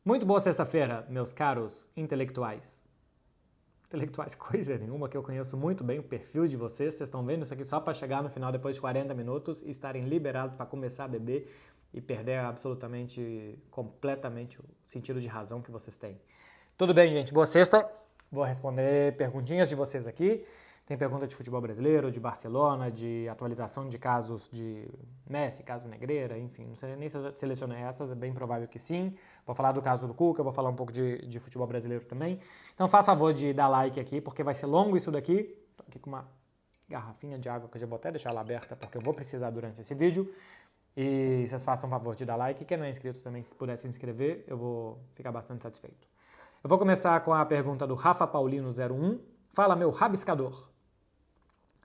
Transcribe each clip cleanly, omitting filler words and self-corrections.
Muito boa sexta-feira, meus caros intelectuais. Intelectuais coisa nenhuma, que eu conheço muito bem o perfil de vocês. Vocês estão vendo isso aqui só para chegar no final, depois de 40 minutos, e estarem liberados para começar a beber e perder absolutamente, completamente o sentido de razão que vocês têm. Tudo bem, gente? Boa sexta. Vou responder perguntinhas de vocês aqui. Tem pergunta de futebol brasileiro, de Barcelona, de atualização de casos de Messi, caso Negreira, enfim, não sei nem se eu selecionei essas, é bem provável que sim. Vou falar do caso do Cuca, vou falar um pouco de futebol brasileiro também. Então faça favor de dar like aqui, porque vai ser longo isso daqui. Tô aqui com uma garrafinha de água que eu já vou até deixar ela aberta, porque eu vou precisar durante esse vídeo. E vocês façam favor de dar like. Quem não é inscrito também, se puder se inscrever, eu vou ficar bastante satisfeito. Eu vou começar com a pergunta do Rafa Paulino01. Fala, meu rabiscador.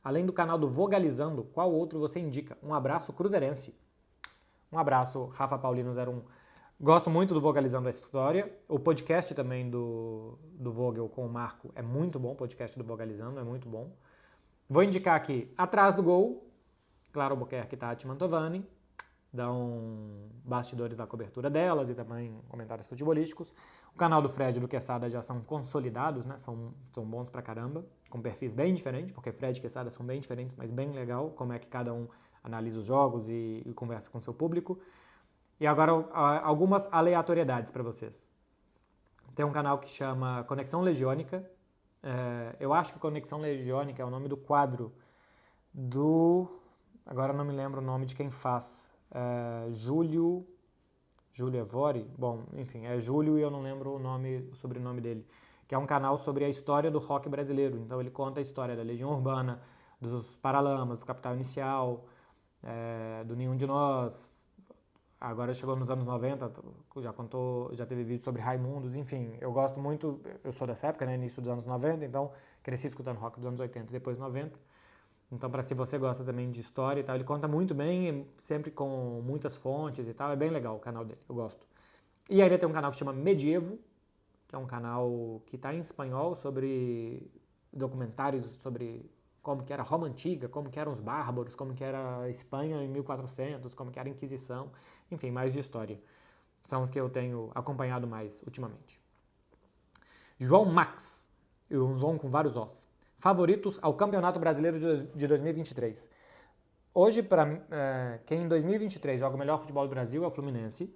Além do canal do Vogalizando, qual outro você indica? Um abraço cruzeirense. Um abraço, Rafa Paulino01. Gosto muito do Vogalizando a História. O podcast também do Vogel com o Marco é muito bom. O podcast do Vogalizando é muito bom. Vou indicar aqui Atrás do Gol, Clara Albuquerque e Tati Mantovani. Dão bastidores da cobertura delas e também comentários futebolísticos. O canal do Fred e do Quesada já são consolidados, né? São bons pra caramba, com perfis bem diferentes, porque Fred e Quesada são bem diferentes, mas bem legal como é que cada um analisa os jogos e conversa com seu público. E agora algumas aleatoriedades para vocês. Tem um canal que chama Conexão Legiônica. Eu acho que Conexão Legiônica é o nome do quadro do... Agora eu não me lembro o nome de quem faz. Júlio Evori, bom, enfim, é Júlio e eu não lembro o sobrenome dele, que é um canal sobre a história do rock brasileiro. Então ele conta a história da Legião Urbana, dos Paralamas, do Capital Inicial, do Nenhum de Nós. Agora chegou nos anos 90, já teve vídeo sobre Raimundos, enfim, eu gosto muito, eu sou dessa época, né, início dos anos 90, então cresci escutando rock dos anos 80 e depois 90. Então, para se você gosta também de história e tal, ele conta muito bem, sempre com muitas fontes e tal. É bem legal o canal dele, eu gosto. E ainda tem um canal que chama Medievo, que é um canal que está em espanhol sobre documentários sobre como que era Roma Antiga, como que eram os bárbaros, como que era a Espanha em 1400, como que era a Inquisição, enfim, mais de história. São os que eu tenho acompanhado mais ultimamente. João Max, um João com vários Os. Favoritos ao Campeonato Brasileiro de 2023. Hoje, quem em 2023 joga o melhor futebol do Brasil é o Fluminense.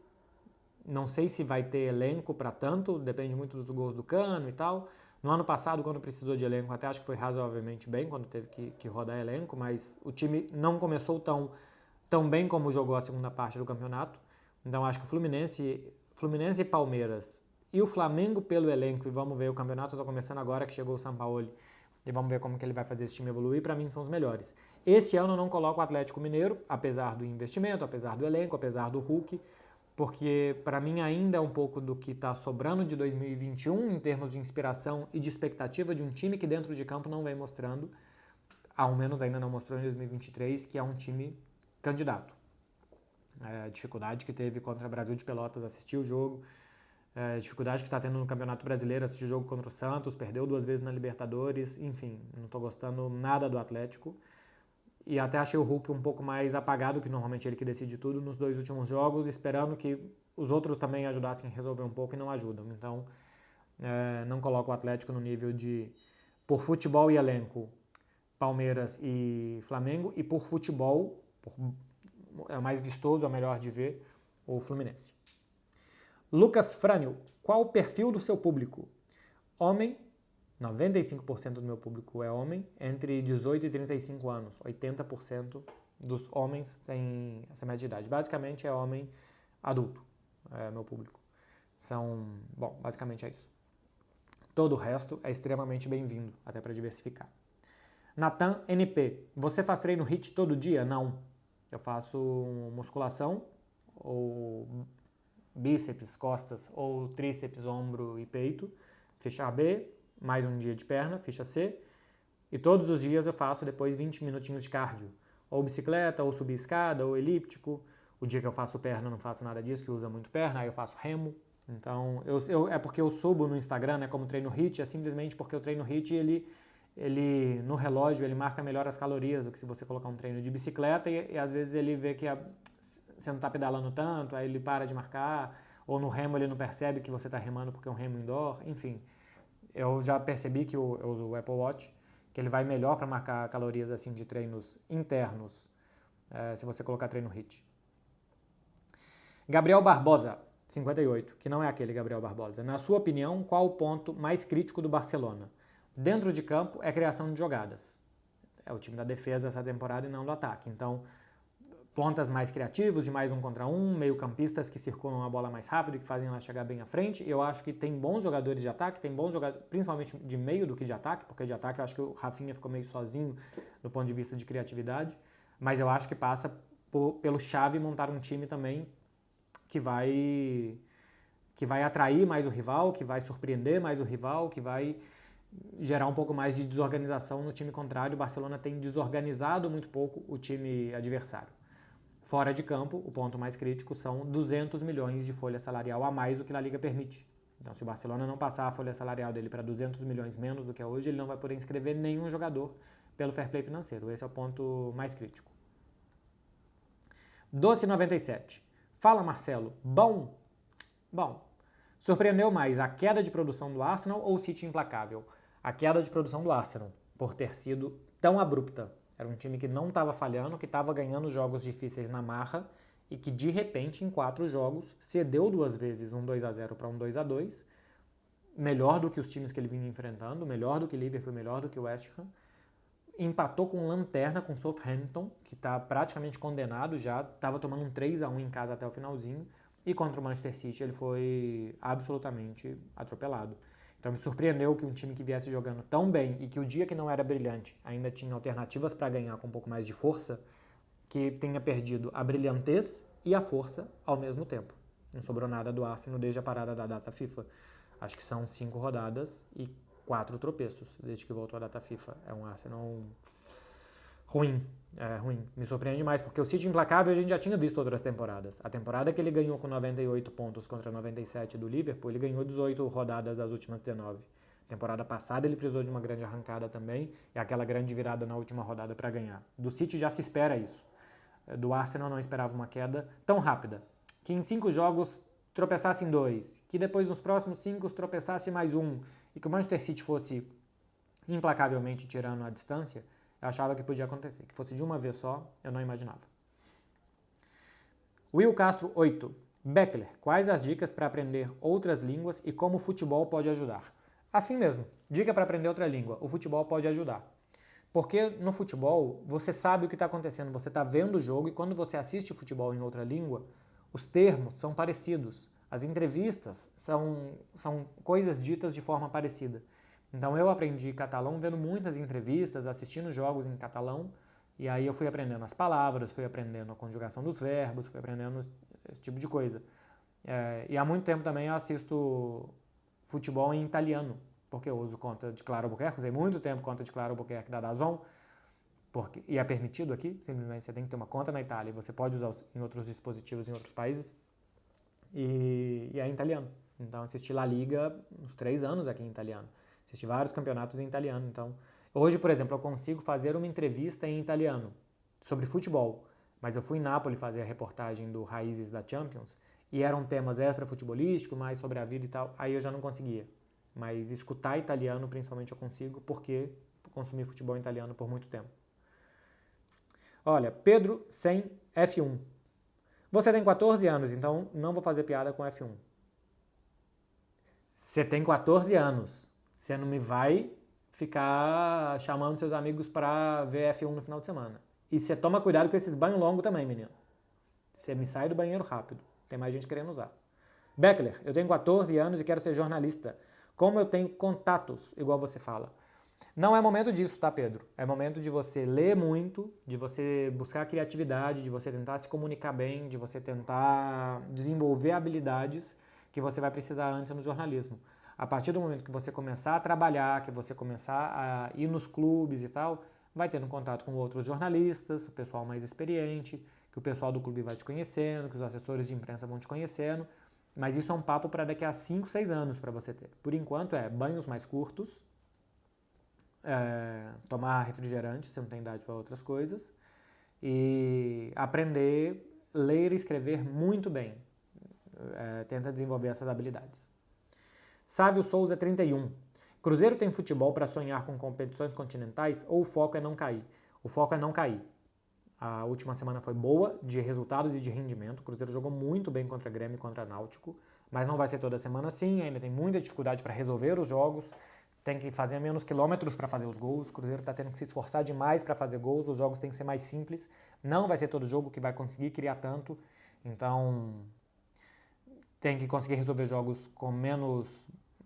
Não sei se vai ter elenco para tanto, depende muito dos gols do Cano e tal. No ano passado, quando precisou de elenco, até acho que foi razoavelmente bem, quando teve que rodar elenco, mas o time não começou tão bem como jogou a segunda parte do campeonato. Então acho que o Fluminense e Palmeiras e o Flamengo pelo elenco, e vamos ver, o campeonato está começando agora que chegou o Sampaoli, e vamos ver como que ele vai fazer esse time evoluir, para mim são os melhores. Esse ano eu não coloco o Atlético Mineiro, apesar do investimento, apesar do elenco, apesar do Hulk, porque para mim ainda é um pouco do que está sobrando de 2021 em termos de inspiração e de expectativa de um time que dentro de campo não vem mostrando, ao menos ainda não mostrou em 2023, que é um time candidato. A dificuldade que teve contra o Brasil de Pelotas assistir o jogo, dificuldade que está tendo no Campeonato Brasileiro, assistir o jogo contra o Santos, perdeu 2 vezes na Libertadores, enfim, não estou gostando nada do Atlético. E até achei o Hulk um pouco mais apagado, que normalmente ele que decide tudo nos 2 últimos jogos, esperando que os outros também ajudassem a resolver um pouco e não ajudam. Então, não coloco o Atlético no nível de, por futebol e elenco, Palmeiras e Flamengo, e por futebol, é o mais vistoso, é o melhor de ver, o Fluminense. Lucas Frânio, qual o perfil do seu público? Homem, 95% do meu público é homem, entre 18 e 35 anos. 80% dos homens têm essa média de idade. Basicamente é homem adulto, é meu público. Basicamente é isso. Todo o resto é extremamente bem-vindo, até para diversificar. Natan NP, você faz treino HIIT todo dia? Não. Eu faço musculação ou bíceps, costas, ou tríceps, ombro e peito, ficha B, mais um dia de perna, ficha C, e todos os dias eu faço depois 20 minutinhos de cardio, ou bicicleta, ou subir escada, ou elíptico. O dia que eu faço perna eu não faço nada disso, que usa muito perna, aí eu faço remo. Então, é porque eu subo no Instagram, né, como treino HIIT, é simplesmente porque o treino HIIT, ele no relógio, ele marca melhor as calorias do que se você colocar um treino de bicicleta, e às vezes ele vê que você não está pedalando tanto, aí ele para de marcar, ou no remo ele não percebe que você está remando porque é um remo indoor, enfim. Eu já percebi que eu uso o Apple Watch, que ele vai melhor para marcar calorias assim de treinos internos, se você colocar treino HIIT. Gabriel Barbosa, 58, que não é aquele Gabriel Barbosa. Na sua opinião, qual o ponto mais crítico do Barcelona? Dentro de campo é a criação de jogadas. É o time da defesa essa temporada e não do ataque. Então, pontas mais criativos, de mais 1 contra 1, meio-campistas que circulam a bola mais rápido e que fazem ela chegar bem à frente. Eu acho que tem bons jogadores de ataque, tem bons jogadores, principalmente de meio do que de ataque, porque de ataque eu acho que o Rafinha ficou meio sozinho do ponto de vista de criatividade. Mas eu acho que passa pelo Xavi montar um time também que vai atrair mais o rival, que vai surpreender mais o rival, que vai gerar um pouco mais de desorganização no time contrário. O Barcelona tem desorganizado muito pouco o time adversário. Fora de campo, o ponto mais crítico são 200 milhões de folha salarial a mais do que a Liga permite. Então, se o Barcelona não passar a folha salarial dele para 200 milhões menos do que é hoje, ele não vai poder inscrever nenhum jogador pelo fair play financeiro. Esse é o ponto mais crítico. Doce 97. Fala, Marcelo. Bom. Surpreendeu mais a queda de produção do Arsenal ou o City implacável? A queda de produção do Arsenal, por ter sido tão abrupta. Era um time que não estava falhando, que estava ganhando jogos difíceis na marra e que, de repente, em 4 jogos, cedeu 2 vezes um 2-0 para um 2-2, melhor do que os times que ele vinha enfrentando, melhor do que Liverpool, melhor do que o West Ham. Empatou com lanterna com Southampton, que está praticamente condenado já, estava tomando um 3-1 em casa até o finalzinho, e contra o Manchester City ele foi absolutamente atropelado. Então me surpreendeu que um time que viesse jogando tão bem e que o dia que não era brilhante ainda tinha alternativas para ganhar com um pouco mais de força, que tenha perdido a brilhantez e a força ao mesmo tempo. Não sobrou nada do Arsenal desde a parada da data FIFA. Acho que são 5 rodadas e 4 tropeços desde que voltou a data FIFA. É um Arsenal ruim. Me surpreende mais, porque o City implacável a gente já tinha visto outras temporadas. A temporada que ele ganhou com 98 pontos contra 97 do Liverpool, ele ganhou 18 rodadas das últimas 19. Temporada passada ele precisou de uma grande arrancada também, e aquela grande virada na última rodada para ganhar. Do City já se espera isso. Do Arsenal não esperava uma queda tão rápida. Que em 5 jogos tropeçasse em 2, que depois nos próximos 5 tropeçasse mais 1, e que o Manchester City fosse implacavelmente tirando a distância, eu achava que podia acontecer. Que fosse de uma vez só, eu não imaginava. Will Castro 8. Beckler, quais as dicas para aprender outras línguas e como o futebol pode ajudar? Assim mesmo, dica para aprender outra língua. O futebol pode ajudar. Porque no futebol, você sabe o que está acontecendo, você está vendo o jogo e quando você assiste o futebol em outra língua, os termos são parecidos. As entrevistas são coisas ditas de forma parecida. Então eu aprendi catalão vendo muitas entrevistas, assistindo jogos em catalão, e aí eu fui aprendendo as palavras, fui aprendendo a conjugação dos verbos, fui aprendendo esse tipo de coisa. E há muito tempo também eu assisto futebol em italiano, porque eu uso conta de Claro Albuquerque, usei muito tempo conta de Claro Albuquerque da DAZN, e é permitido aqui, simplesmente você tem que ter uma conta na Itália, e você pode usar em outros dispositivos em outros países, e é em italiano. Então assisti La Liga uns 3 anos aqui em italiano. Assisti vários campeonatos em italiano. Então, hoje, por exemplo, eu consigo fazer uma entrevista em italiano sobre futebol, mas eu fui em Nápoles fazer a reportagem do Raízes da Champions e eram temas extra-futebolísticos, mais sobre a vida e tal, aí eu já não conseguia. Mas escutar italiano, principalmente, eu consigo porque consumi futebol italiano por muito tempo. Olha, Pedro sem F1. Você tem 14 anos, então não vou fazer piada com F1. Você tem 14 anos. Você não me vai ficar chamando seus amigos para ver F1 no final de semana. E você toma cuidado com esses banhos longos também, menino. Você me sai do banheiro rápido. Tem mais gente querendo usar. Beckler, eu tenho 14 anos e quero ser jornalista. Como eu tenho contatos, igual você fala? Não é momento disso, tá, Pedro? É momento de você ler muito, de você buscar criatividade, de você tentar se comunicar bem, de você tentar desenvolver habilidades que você vai precisar antes no jornalismo. A partir do momento que você começar a trabalhar, que você começar a ir nos clubes e tal, vai tendo contato com outros jornalistas, o pessoal mais experiente, que o pessoal do clube vai te conhecendo, que os assessores de imprensa vão te conhecendo, mas isso é um papo para daqui a 5, 6 anos para você ter. Por enquanto é banhos mais curtos, tomar refrigerante, você não tem idade para outras coisas, e aprender a ler e escrever muito bem. tenta desenvolver essas habilidades. Sávio Souza, 31. Cruzeiro tem futebol para sonhar com competições continentais ou o foco é não cair? O foco é não cair. A última semana foi boa de resultados e de rendimento. O Cruzeiro jogou muito bem contra Grêmio e contra Náutico, mas não vai ser toda semana assim. Ainda tem muita dificuldade para resolver os jogos. Tem que fazer menos quilômetros para fazer os gols. O Cruzeiro está tendo que se esforçar demais para fazer gols. Os jogos têm que ser mais simples. Não vai ser todo jogo que vai conseguir criar tanto. Então, tem que conseguir resolver jogos com menos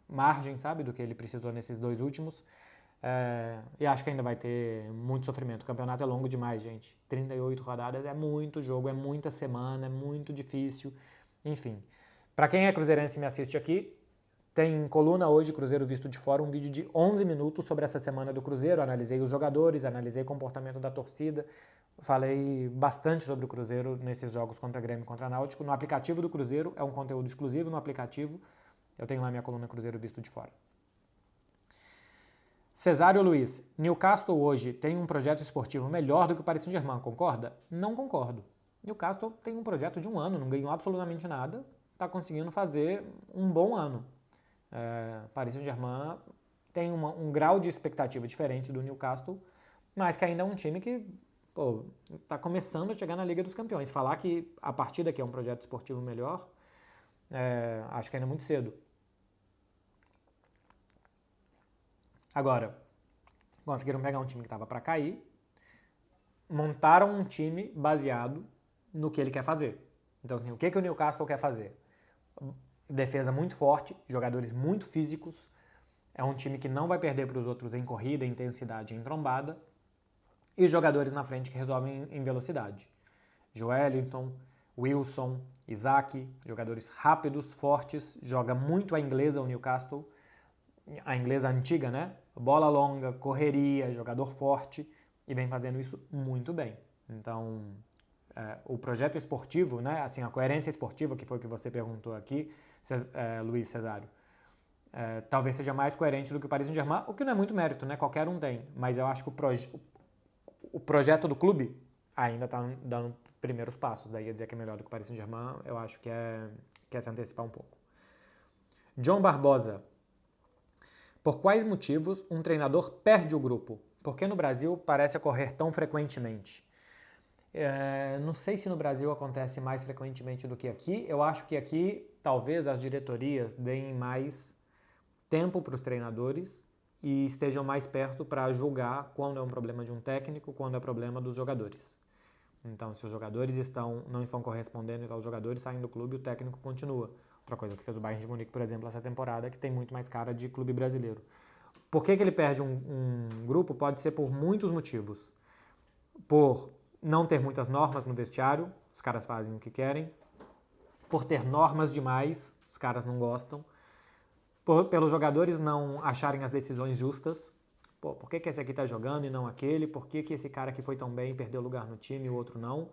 margem, sabe, do que ele precisou nesses 2 últimos. E acho que ainda vai ter muito sofrimento. O campeonato é longo demais, gente. 38 rodadas é muito jogo, é muita semana, é muito difícil. Enfim, para quem é cruzeirense e me assiste aqui, tem coluna hoje, Cruzeiro Visto de Fora, um vídeo de 11 minutos sobre essa semana do Cruzeiro. Analisei os jogadores, analisei o comportamento da torcida. Falei bastante sobre o Cruzeiro nesses jogos contra Grêmio e contra Náutico. No aplicativo do Cruzeiro, é um conteúdo exclusivo no aplicativo. Eu tenho lá minha coluna Cruzeiro Visto de Fora. Cesário Luiz, Newcastle hoje tem um projeto esportivo melhor do que o Paris Saint-Germain, concorda? Não concordo. Newcastle tem um projeto de 1 ano, não ganhou absolutamente nada, está conseguindo fazer um bom ano. Paris Saint-Germain tem um grau de expectativa diferente do Newcastle, mas que ainda é um time que está começando a chegar na Liga dos Campeões. Falar que a partir daqui é um projeto esportivo melhor, acho que ainda é muito cedo. Agora, conseguiram pegar um time que estava para cair, montaram um time baseado no que ele quer fazer. Então, assim, o que o Newcastle quer fazer? Defesa muito forte, jogadores muito físicos, é um time que não vai perder para os outros em corrida, em intensidade, em trombada, e jogadores na frente que resolvem em velocidade. Joelinton, Wilson, Isaac, jogadores rápidos, fortes, joga muito a inglesa o Newcastle, a inglesa antiga, né? Bola longa, correria, jogador forte, e vem fazendo isso muito bem. Então, o projeto esportivo, né? Assim, a coerência esportiva, que foi o que você perguntou aqui, Luiz Cesário, talvez seja mais coerente do que o Paris Saint-Germain, o que não é muito mérito, né? Qualquer um tem, mas eu acho que o projeto do clube ainda está dando primeiros passos. Daí ia dizer que é melhor do que o Paris Saint-Germain, eu acho que quer se antecipar um pouco. John Barbosa. Por quais motivos um treinador perde o grupo? Porque no Brasil parece ocorrer tão frequentemente. Não sei se no Brasil acontece mais frequentemente do que aqui. Eu acho que aqui talvez as diretorias deem mais tempo para os treinadores e estejam mais perto para julgar quando é um problema de um técnico, quando é problema dos jogadores. Então, se os jogadores não estão correspondendo, então os jogadores saem do clube, o técnico continua. Outra coisa que fez o Bayern de Munique, por exemplo, essa temporada, que tem muito mais cara de clube brasileiro. Por que ele perde um grupo? Pode ser por muitos motivos. Por não ter muitas normas no vestiário, os caras fazem o que querem. Por ter normas demais, os caras não gostam. Pelos jogadores não acharem as decisões justas. Por que esse aqui tá jogando e não aquele? Por que esse cara que foi tão bem perdeu lugar no time e o outro não?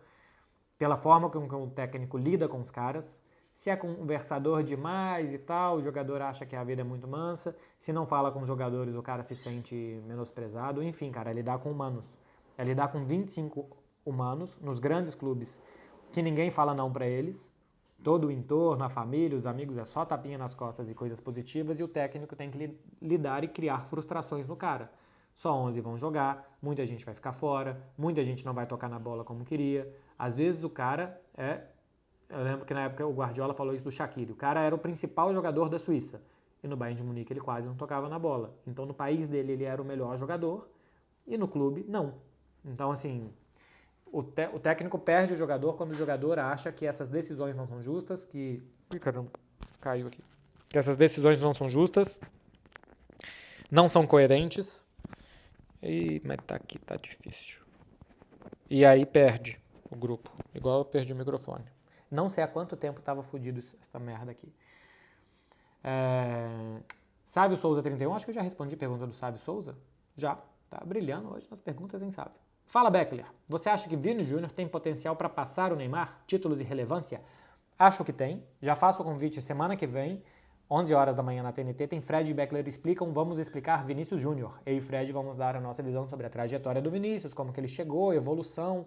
Pela forma como o técnico lida com os caras. Se é conversador demais e tal, o jogador acha que a vida é muito mansa. Se não fala com os jogadores, o cara se sente menosprezado. Enfim, cara, é lidar com humanos. É lidar com 25 humanos nos grandes clubes que ninguém fala não pra eles. Todo o entorno, a família, os amigos, é só tapinha nas costas e coisas positivas. E o técnico tem que lidar e criar frustrações no cara. Só 11 vão jogar, muita gente vai ficar fora, muita gente não vai tocar na bola como queria. Às vezes o cara Eu lembro que na época o Guardiola falou isso do Shaqiri. O cara era o principal jogador da Suíça. E no Bayern de Munique ele quase não tocava na bola. Então no país dele ele era o melhor jogador e no clube não. Então assim, o técnico perde o jogador quando o jogador acha que essas decisões não são justas, que... Ih, caramba, caiu aqui. Que essas decisões não são justas, não são coerentes. Mas tá aqui, tá difícil. E aí perde o grupo. Igual eu perdi o microfone. Não sei há quanto tempo estava fodido essa merda aqui. Sávio Souza 31, acho que eu já respondi a pergunta do Sávio Souza. Já, tá brilhando hoje nas perguntas em Sávio. Fala, Beckler. Você acha que Vini Júnior tem potencial para passar o Neymar? Títulos e relevância? Acho que tem. Já faço o convite semana que vem, 11 horas da manhã na TNT, tem Fred e Beckler explicam, vamos explicar Vinícius Júnior. Eu e Fred vamos dar a nossa visão sobre a trajetória do Vinícius, como que ele chegou, evolução.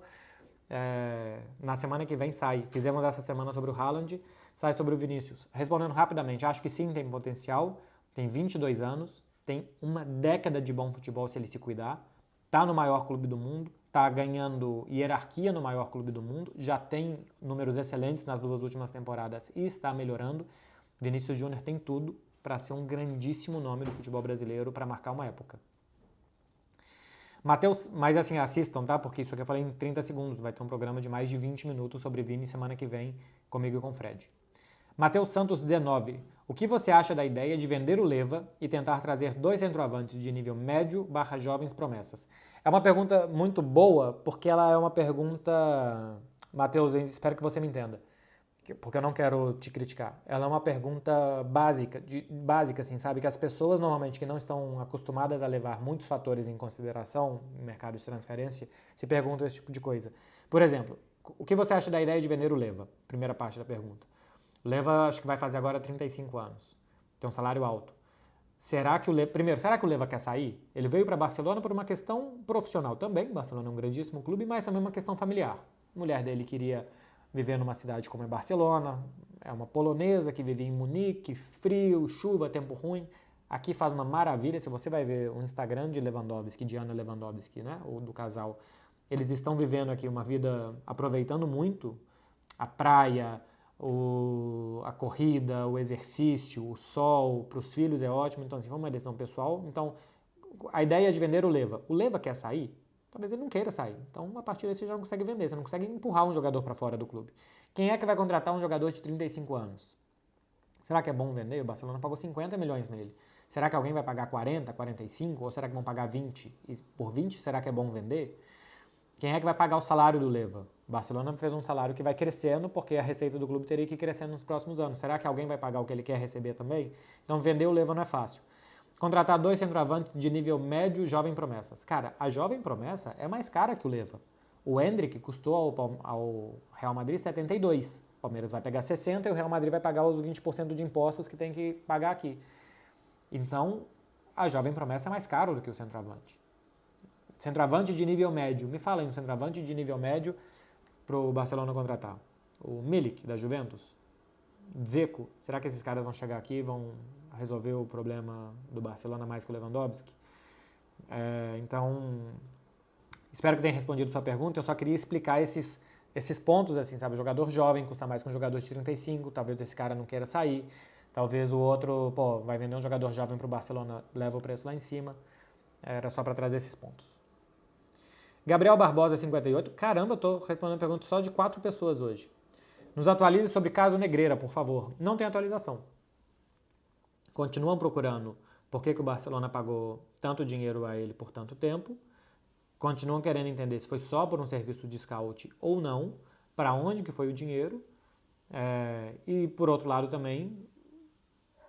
Na semana que vem sai. Fizemos essa semana sobre o Haaland. sai sobre o Vinícius. Respondendo rapidamente, acho que sim, tem potencial, tem 22 anos, tem uma década de bom futebol se ele se cuidar, tá no maior clube do mundo, tá ganhando hierarquia no maior clube do mundo, já tem números excelentes nas 2 últimas temporadas e está melhorando. Vinícius Júnior tem tudo para ser um grandíssimo nome do futebol brasileiro para marcar uma época. Matheus, mas assim, assistam, tá? Porque isso aqui eu falei em 30 segundos, vai ter um programa de mais de 20 minutos sobre Vini semana que vem comigo e com o Fred. Matheus Santos 19. O que você acha da ideia de vender o Leva e tentar trazer 2 centroavantes de nível médio / jovens promessas? É uma pergunta muito boa, porque ela é uma pergunta... Matheus, eu espero que você me entenda, porque eu não quero te criticar. Ela é uma pergunta básica, assim, sabe? Que as pessoas normalmente que não estão acostumadas a levar muitos fatores em consideração no mercado de transferência se perguntam esse tipo de coisa. Por exemplo, o que você acha da ideia de vender o Leva? Primeira parte da pergunta. O Leva acho que vai fazer agora 35 anos. Tem um salário alto. Será que o Leva quer sair? Ele veio para Barcelona por uma questão profissional também. Barcelona é um grandíssimo clube, mas também uma questão familiar. A mulher dele queria viver numa cidade como é Barcelona. É uma polonesa que vivia em Munique, frio, chuva, tempo ruim. Aqui faz uma maravilha. Se você vai ver o Instagram de Lewandowski, de Ana Lewandowski, né, ou do casal, eles estão vivendo aqui uma vida aproveitando muito a praia, a corrida, o exercício, o sol, para os filhos é ótimo, então assim, foi uma decisão pessoal. Então, a ideia de vender o Leva quer sair? Talvez ele não queira sair. Então, a partir daí você já não consegue vender, você não consegue empurrar um jogador para fora do clube. Quem é que vai contratar um jogador de 35 anos? Será que é bom vender? O Barcelona pagou 50 milhões nele. Será que alguém vai pagar 40, 45? Ou será que vão pagar 20? E por 20, será que é bom vender? Quem é que vai pagar o salário do Leva? O Barcelona fez um salário que vai crescendo, porque a receita do clube teria que ir crescendo nos próximos anos. Será que alguém vai pagar o que ele quer receber também? Então vender o Leva não é fácil. Contratar 2 centroavantes de nível médio, jovem promessas. Cara, a jovem promessa é mais cara que o Leva. O Endrick custou ao Real Madrid 72. O Palmeiras vai pegar 60 e o Real Madrid vai pagar os 20% de impostos que tem que pagar aqui. Então, a jovem promessa é mais caro do que o centroavante. Centroavante de nível médio. Me fala aí um centroavante de nível médio para o Barcelona contratar. O Milik, da Juventus. Dzeko. Será que esses caras vão chegar aqui e vão resolver o problema do Barcelona mais que o Lewandowski? Então, espero que tenha respondido sua pergunta. Eu só queria explicar esses pontos, assim, sabe? O jogador jovem custa mais que um jogador de 35. Talvez esse cara não queira sair. Talvez o outro, vai vender um jogador jovem para o Barcelona, leva o preço lá em cima. Era só para trazer esses pontos. Gabriel Barbosa, 58. Caramba, eu tô respondendo perguntas só de 4 pessoas hoje. Nos atualize sobre caso Negreira, por favor. Não tem atualização. Continuam procurando por que o Barcelona pagou tanto dinheiro a ele por tanto tempo. Continuam querendo entender se foi só por um serviço de scout ou não, para onde que foi o dinheiro. E por outro lado também,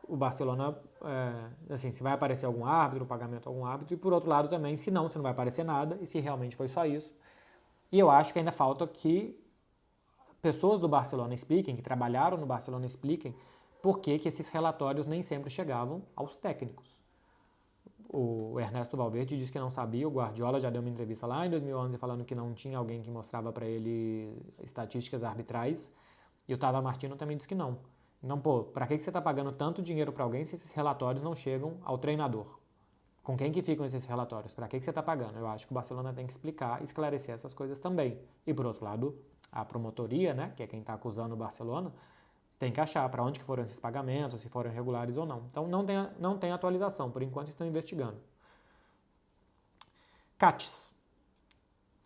o Barcelona, assim, se vai aparecer algum árbitro, pagamento a algum árbitro, e por outro lado também, se não vai aparecer nada, e se realmente foi só isso. E eu acho que ainda falta que pessoas do Barcelona expliquem, que trabalharam no Barcelona expliquem, por que esses relatórios nem sempre chegavam aos técnicos. O Ernesto Valverde disse que não sabia, o Guardiola já deu uma entrevista lá em 2011 falando que não tinha alguém que mostrava para ele estatísticas arbitrais, e o Tata Martino também disse que não. Então, para que você está pagando tanto dinheiro para alguém se esses relatórios não chegam ao treinador? Com quem que ficam esses relatórios? Para que você está pagando? Eu acho que o Barcelona tem que explicar, esclarecer essas coisas também. E, por outro lado, a promotoria, né, que é quem está acusando o Barcelona, tem que achar para onde que foram esses pagamentos, se foram irregulares ou não. Então, não tem atualização. Por enquanto, estão investigando. Caths.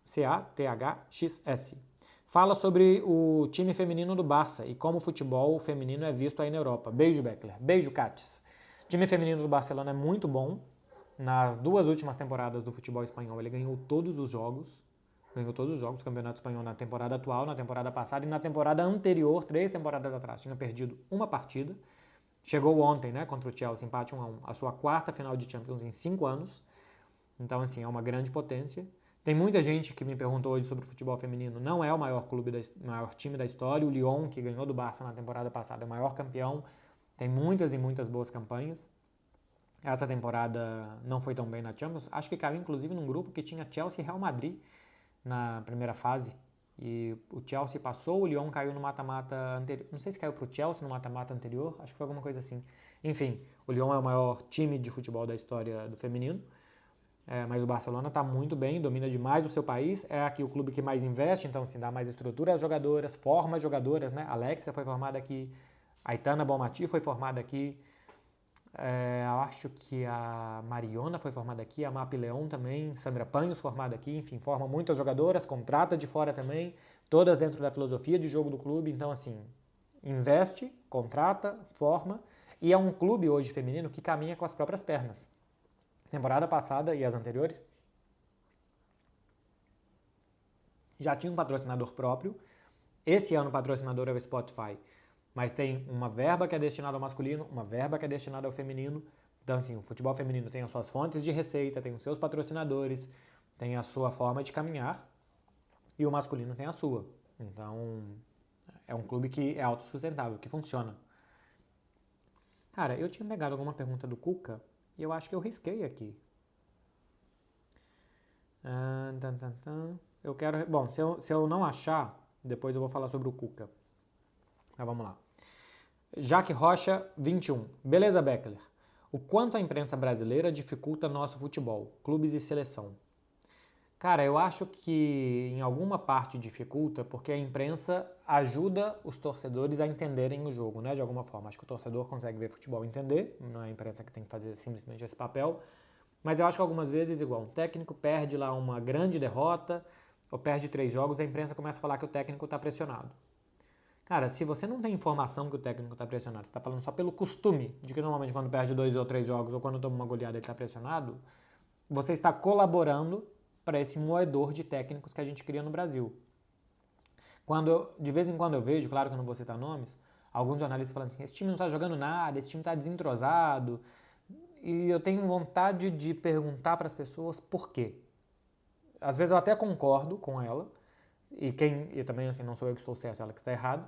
C-A-T-H-X-S. Fala sobre o time feminino do Barça e como o futebol feminino é visto aí na Europa. Beijo, Beckler. Beijo, Cates. O time feminino do Barcelona é muito bom. Nas 2 últimas temporadas do futebol espanhol, ele ganhou todos os jogos. Ganhou todos os jogos do Campeonato Espanhol na temporada atual, na temporada passada e na temporada anterior, 3 temporadas atrás. Tinha perdido uma partida. Chegou ontem, né, contra o Chelsea, empate 1-1. A sua 4ª final de Champions em 5 anos. Então, assim, é uma grande potência. Tem muita gente que me perguntou hoje sobre o futebol feminino. Não é o maior maior time da história. O Lyon, que ganhou do Barça na temporada passada, é o maior campeão. Tem muitas e muitas boas campanhas. Essa temporada não foi tão bem na Champions. Acho que caiu, inclusive, num grupo que tinha Chelsea e Real Madrid na primeira fase. E o Chelsea passou, o Lyon caiu no mata-mata anterior. Não sei se caiu pro Chelsea no mata-mata anterior, acho que foi alguma coisa assim. Enfim, o Lyon é o maior time de futebol da história do feminino. Mas o Barcelona está muito bem, domina demais o seu país, é aqui o clube que mais investe, então assim, dá mais estrutura às jogadoras, forma jogadoras, né? A Alexia foi formada aqui, a Aitana Bonmati foi formada aqui, eu acho que a Mariona foi formada aqui, a Mapi Leão também, Sandra Panhos formada aqui, enfim, forma muitas jogadoras, contrata de fora também, todas dentro da filosofia de jogo do clube, então assim, investe, contrata, forma, e é um clube hoje feminino que caminha com as próprias pernas. Temporada passada e as anteriores já tinha um patrocinador próprio. Esse ano o patrocinador é o Spotify, mas tem uma verba que é destinada ao masculino, uma verba que é destinada ao feminino. Então, assim, o futebol feminino tem as suas fontes de receita, tem os seus patrocinadores, tem a sua forma de caminhar e o masculino tem a sua. Então, é um clube que é autossustentável, que funciona. Cara, eu tinha pegado alguma pergunta do Cuca e eu acho que eu risquei aqui. Eu quero. Bom, se eu não achar, depois eu vou falar sobre o Cuca. Mas vamos lá. Jaque Rocha, 21. Beleza, Beckler. O quanto a imprensa brasileira dificulta nosso futebol, clubes e seleção? Cara, eu acho que em alguma parte dificulta porque a imprensa ajuda os torcedores a entenderem o jogo, né? De alguma forma. Acho que o torcedor consegue ver futebol e entender, não é a imprensa que tem que fazer simplesmente esse papel. Mas eu acho que algumas vezes, igual, um técnico perde lá uma grande derrota, ou perde 3 jogos, a imprensa começa a falar que o técnico está pressionado. Cara, se você não tem informação que o técnico está pressionado, você está falando só pelo costume de que normalmente quando perde 2 ou 3 jogos, ou quando toma uma goleada ele está pressionado, você está colaborando para esse moedor de técnicos que a gente cria no Brasil. De vez em quando eu vejo, claro que eu não vou citar nomes, alguns jornalistas falando assim, esse time não está jogando nada, esse time está desentrosado, e eu tenho vontade de perguntar para as pessoas por quê. Às vezes eu até concordo com ela, e também assim, não sou eu que estou certo, ela que está errado,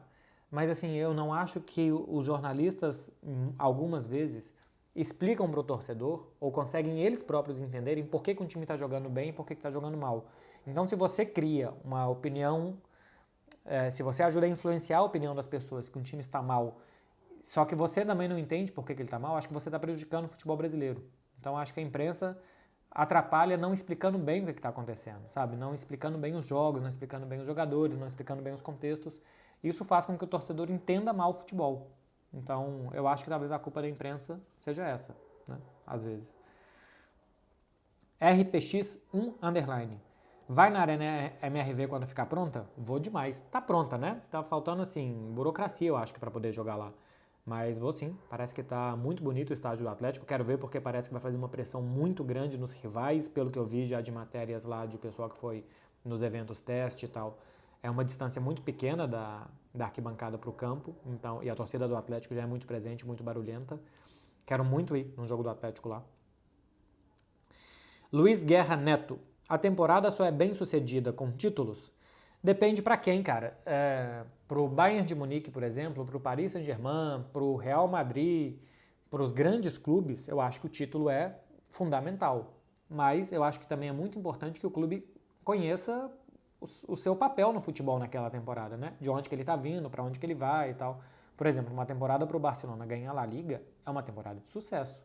mas assim, eu não acho que os jornalistas, algumas vezes, explicam para o torcedor, ou conseguem eles próprios entenderem por que um time está jogando bem e por que está jogando mal. Então, se você cria uma opinião, se você ajuda a influenciar a opinião das pessoas que um time está mal, só que você também não entende por que ele está mal, acho que você está prejudicando o futebol brasileiro. Então, acho que a imprensa atrapalha não explicando bem o que está acontecendo, sabe? Não explicando bem os jogos, não explicando bem os jogadores, não explicando bem os contextos. Isso faz com que o torcedor entenda mal o futebol. Então, eu acho que talvez a culpa da imprensa seja essa, né? Às vezes. RPX1 underline. Vai na Arena MRV quando ficar pronta? Vou demais. Tá pronta, né? Tá faltando, assim, burocracia, eu acho, que pra poder jogar lá. Mas vou sim. Parece que tá muito bonito o estádio do Atlético. Quero ver porque parece que vai fazer uma pressão muito grande nos rivais, pelo que eu vi já de matérias lá de pessoal que foi nos eventos teste e tal. É uma distância muito pequena da arquibancada pro campo, então, e a torcida do Atlético já é muito presente, muito barulhenta. Quero muito ir no jogo do Atlético lá. Luiz Guerra Neto. A temporada só é bem sucedida com títulos? Depende para quem, cara. Pro Bayern de Munique, por exemplo, pro Paris Saint-Germain, pro Real Madrid, pros grandes clubes, eu acho que o título é fundamental. Mas eu acho que também é muito importante que o clube conheça o seu papel no futebol naquela temporada, né? De onde que ele tá vindo, para onde que ele vai e tal. Por exemplo, uma temporada pro Barcelona ganhar a La Liga é uma temporada de sucesso.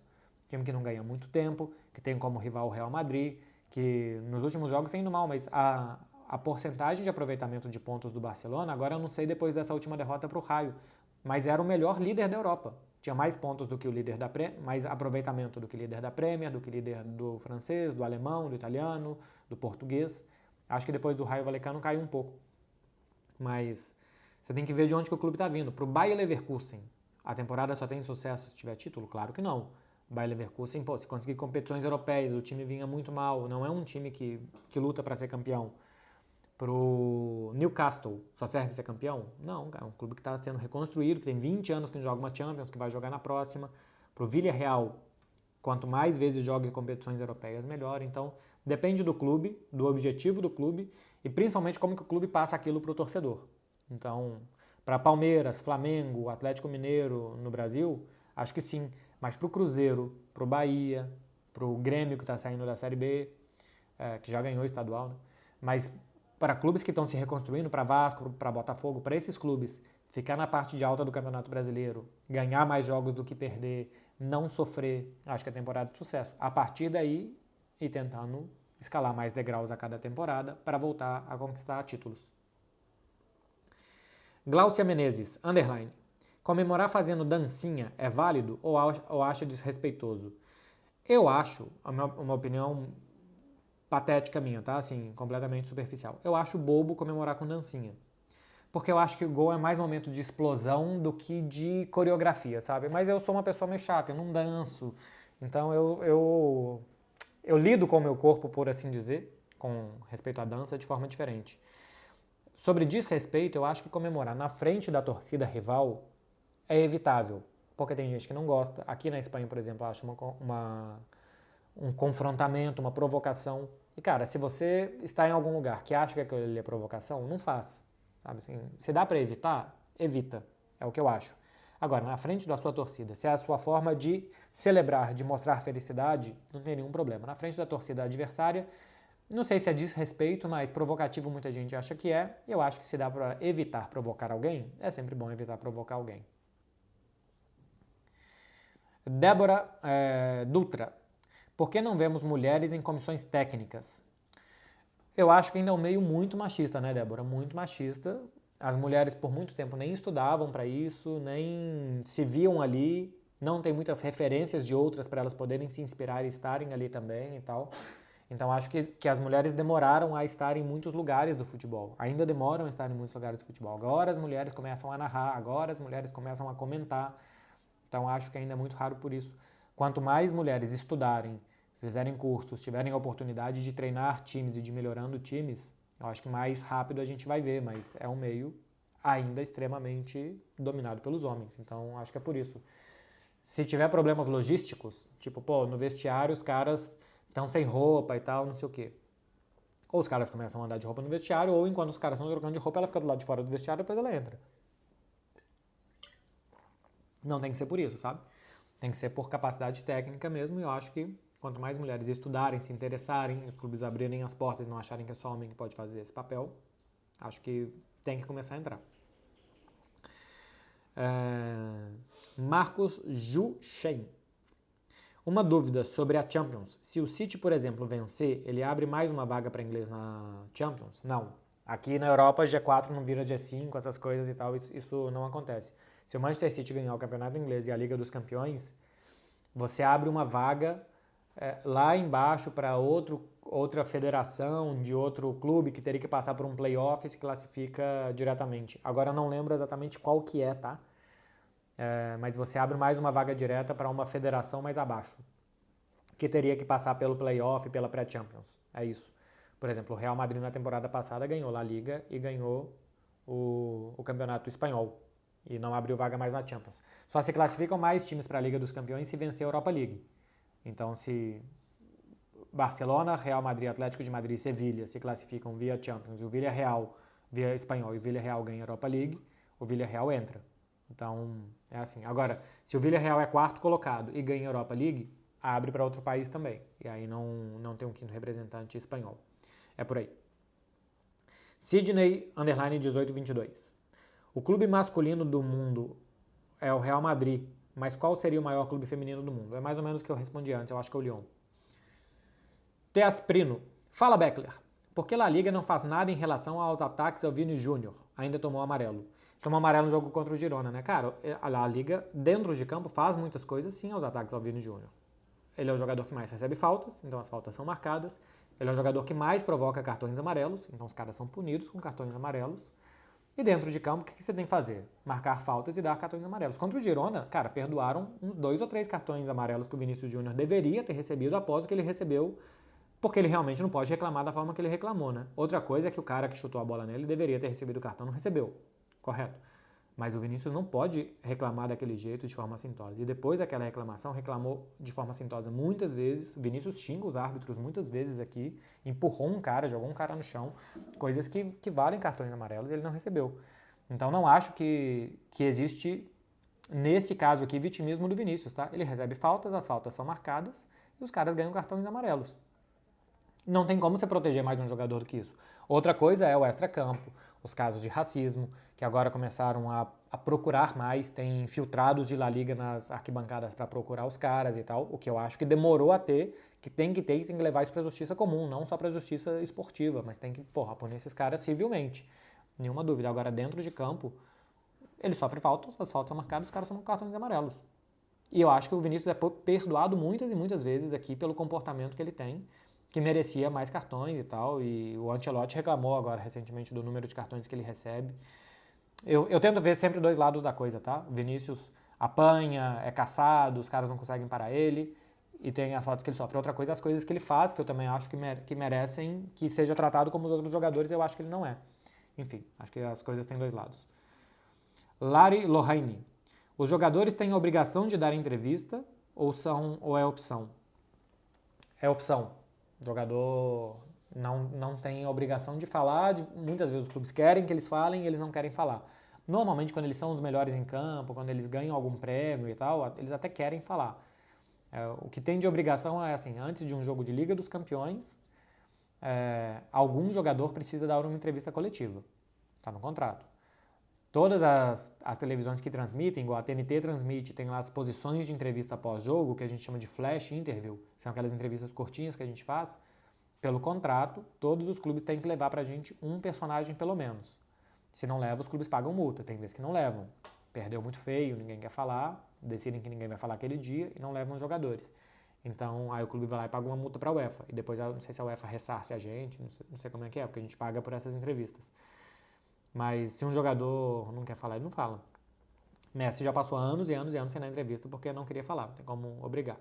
Time que não ganha muito tempo, que tem como rival o Real Madrid, que nos últimos jogos tem indo mal, mas a porcentagem de aproveitamento de pontos do Barcelona, agora eu não sei depois dessa última derrota para o Raio, mas era o melhor líder da Europa. Tinha mais pontos do que o líder da Premier, mais aproveitamento do que o líder da Premier, do que o líder do francês, do alemão, do italiano, do português. Acho que depois do Raio Vallecano caiu um pouco. Mas você tem que ver de onde que o clube está vindo. Para o Bayer Leverkusen, a temporada só tem sucesso se tiver título? Claro que não. Bayer Leverkusen, se conseguir competições europeias, o time vinha muito mal, não é um time que luta para ser campeão. Pro Newcastle, só serve ser campeão? Não, é um clube que está sendo reconstruído, que tem 20 anos que não joga uma Champions, que vai jogar na próxima. Pro Villarreal, quanto mais vezes joga em competições europeias, melhor. Então, depende do clube, do objetivo do clube e principalmente como que o clube passa aquilo pro torcedor. Então, para Palmeiras, Flamengo, Atlético Mineiro no Brasil, acho que sim. Mas pro Cruzeiro, pro Bahia, pro Grêmio que está saindo da Série B, que já ganhou o estadual, né? Mas para clubes que estão se reconstruindo, para Vasco, para Botafogo, para esses clubes, ficar na parte de alta do Campeonato Brasileiro, ganhar mais jogos do que perder, não sofrer, acho que é temporada de sucesso. A partir daí, ir tentando escalar mais degraus a cada temporada para voltar a conquistar títulos. Glaucia Menezes, underline. Comemorar fazendo dancinha é válido ou acha desrespeitoso? Eu acho, uma opinião patética minha, tá? Assim, completamente superficial. Eu acho bobo comemorar com dancinha. Porque eu acho que o gol é mais momento de explosão do que de coreografia, sabe? Mas eu sou uma pessoa meio chata, eu não danço. Então eu lido com o meu corpo, por assim dizer, com respeito à dança, de forma diferente. Sobre desrespeito, eu acho que comemorar na frente da torcida rival é evitável. Porque tem gente que não gosta. Aqui na Espanha, por exemplo, eu acho um confrontamento, uma provocação. E, cara, se você está em algum lugar que acha que aquilo ali é provocação, não faz. Sabe assim, se dá para evitar, evita. É o que eu acho. Agora, na frente da sua torcida, se é a sua forma de celebrar, de mostrar felicidade, não tem nenhum problema. Na frente da torcida adversária, não sei se é desrespeito, mas provocativo muita gente acha que é. Eu acho que se dá para evitar provocar alguém, é sempre bom evitar provocar alguém. Débora Dutra. Por que não vemos mulheres em comissões técnicas? Eu acho que ainda é um meio muito machista, né, Débora? Muito machista. As mulheres por muito tempo nem estudavam para isso, nem se viam ali, não tem muitas referências de outras para elas poderem se inspirar e estarem ali também e tal. Então acho que as mulheres demoraram a estar em muitos lugares do futebol. Ainda demoram a estar em muitos lugares do futebol. Agora as mulheres começam a narrar, agora as mulheres começam a comentar. Então acho que ainda é muito raro por isso. Quanto mais mulheres estudarem, fizerem cursos, tiverem a oportunidade de treinar times e de melhorando times, eu acho que mais rápido a gente vai ver, mas é um meio ainda extremamente dominado pelos homens. Então acho que é por isso. Se tiver problemas logísticos, tipo, pô, no vestiário os caras estão sem roupa e tal, não sei o quê. Ou os caras começam a andar de roupa no vestiário, ou enquanto os caras estão trocando de roupa, ela fica do lado de fora do vestiário e depois ela entra. Não tem que ser por isso, sabe? Tem que ser por capacidade técnica mesmo, e eu acho que quanto mais mulheres estudarem, se interessarem, os clubes abrirem as portas e não acharem que é só homem que pode fazer esse papel, acho que tem que começar a entrar. Marcos Juchen. Uma dúvida sobre a Champions. Se o City, por exemplo, vencer, ele abre mais uma vaga para inglês na Champions? Não. Aqui na Europa, G4 não vira G5, essas coisas e tal, isso não acontece. Se o Manchester City ganhar o Campeonato Inglês e a Liga dos Campeões, você abre uma vaga lá embaixo para outra federação de outro clube que teria que passar por um playoff e se classifica diretamente. Agora eu não lembro exatamente qual que é, tá? Mas você abre mais uma vaga direta para uma federação mais abaixo, que teria que passar pelo playoff e pela pré-Champions. É isso. Por exemplo, o Real Madrid na temporada passada ganhou a Liga e ganhou o Campeonato Espanhol. E não abriu vaga mais na Champions. Só se classificam mais times para a Liga dos Campeões se vencer a Europa League. Então, se Barcelona, Real Madrid, Atlético de Madrid e Sevilha se classificam via Champions, e o Villarreal via Espanhol e o Villarreal ganha a Europa League, o Villarreal entra. Então, é assim. Agora, se o Villarreal é quarto colocado e ganha a Europa League, abre para outro país também. E aí não tem um quinto representante espanhol. É por aí. Sidney, underline 1822. O clube masculino do mundo é o Real Madrid, mas qual seria o maior clube feminino do mundo? É mais ou menos o que eu respondi antes, eu acho que é o Lyon. Teasprino. Fala, Beckler. Por que La Liga não faz nada em relação aos ataques ao Vini Júnior? Ainda tomou amarelo. Tomou amarelo no jogo contra o Girona, né? Cara, a La Liga, dentro de campo, faz muitas coisas sim aos ataques ao Vini Júnior. Ele é o jogador que mais recebe faltas, então as faltas são marcadas. Ele é o jogador que mais provoca cartões amarelos, então os caras são punidos com cartões amarelos. E dentro de campo, o que você tem que fazer? Marcar faltas e dar cartões amarelos. Contra o Girona, cara, perdoaram uns 2 ou 3 cartões amarelos que o Vinícius Júnior deveria ter recebido após o que ele recebeu, porque ele realmente não pode reclamar da forma que ele reclamou, né? Outra coisa é que o cara que chutou a bola nele deveria ter recebido o cartão, não recebeu. Correto. Mas o Vinícius não pode reclamar daquele jeito de forma assintosa. E depois daquela reclamação, reclamou de forma assintosa muitas vezes. O Vinícius xinga os árbitros muitas vezes aqui, empurrou um cara, jogou um cara no chão, coisas que valem cartões amarelos e ele não recebeu. Então não acho que existe, nesse caso aqui, vitimismo do Vinícius, tá? Ele recebe faltas, as faltas são marcadas e os caras ganham cartões amarelos. Não tem como você proteger mais um jogador do que isso. Outra coisa é o extracampo, os casos de racismo, que agora começaram a procurar mais, tem infiltrados de La Liga nas arquibancadas para procurar os caras e tal, o que eu acho que demorou a ter, que tem que ter e tem que levar isso para a justiça comum, não só para a justiça esportiva, mas tem que, punir esses caras civilmente. Nenhuma dúvida. Agora, dentro de campo, ele sofre faltas, as faltas são marcadas, os caras tomam cartões amarelos. E eu acho que o Vinícius é perdoado muitas e muitas vezes aqui pelo comportamento que ele tem, que merecia mais cartões e tal, e o Ancelotti reclamou agora recentemente do número de cartões que ele recebe. Eu tento ver sempre dois lados da coisa, tá? O Vinícius apanha, é caçado, os caras não conseguem parar ele, e tem as faltas que ele sofre. Outra coisa, as coisas que ele faz, que eu também acho que merecem que seja tratado como os outros jogadores, eu acho que ele não é. Enfim, acho que as coisas têm dois lados. Lari Lohane. Os jogadores têm a obrigação de dar entrevista ou é opção? É opção. O jogador não tem a obrigação de falar, muitas vezes os clubes querem que eles falem e eles não querem falar. Normalmente, quando eles são os melhores em campo, quando eles ganham algum prêmio e tal, eles até querem falar. O que tem de obrigação é assim, antes de um jogo de Liga dos Campeões, algum jogador precisa dar uma entrevista coletiva. Está no contrato. Todas as televisões que transmitem, igual a TNT transmite, tem lá as posições de entrevista pós-jogo, que a gente chama de flash interview, são aquelas entrevistas curtinhas que a gente faz. Pelo contrato, todos os clubes têm que levar pra gente um personagem pelo menos. Se não leva, os clubes pagam multa, tem vezes que não levam. Perdeu muito feio, ninguém quer falar, decidem que ninguém vai falar aquele dia e não levam os jogadores. Então, aí o clube vai lá e paga uma multa pra UEFA. E depois, não sei se a UEFA ressarce a gente, não sei como é que é, porque a gente paga por essas entrevistas. Mas se um jogador não quer falar, ele não fala. Messi já passou anos e anos e anos sem dar entrevista porque não queria falar, não tem como obrigar.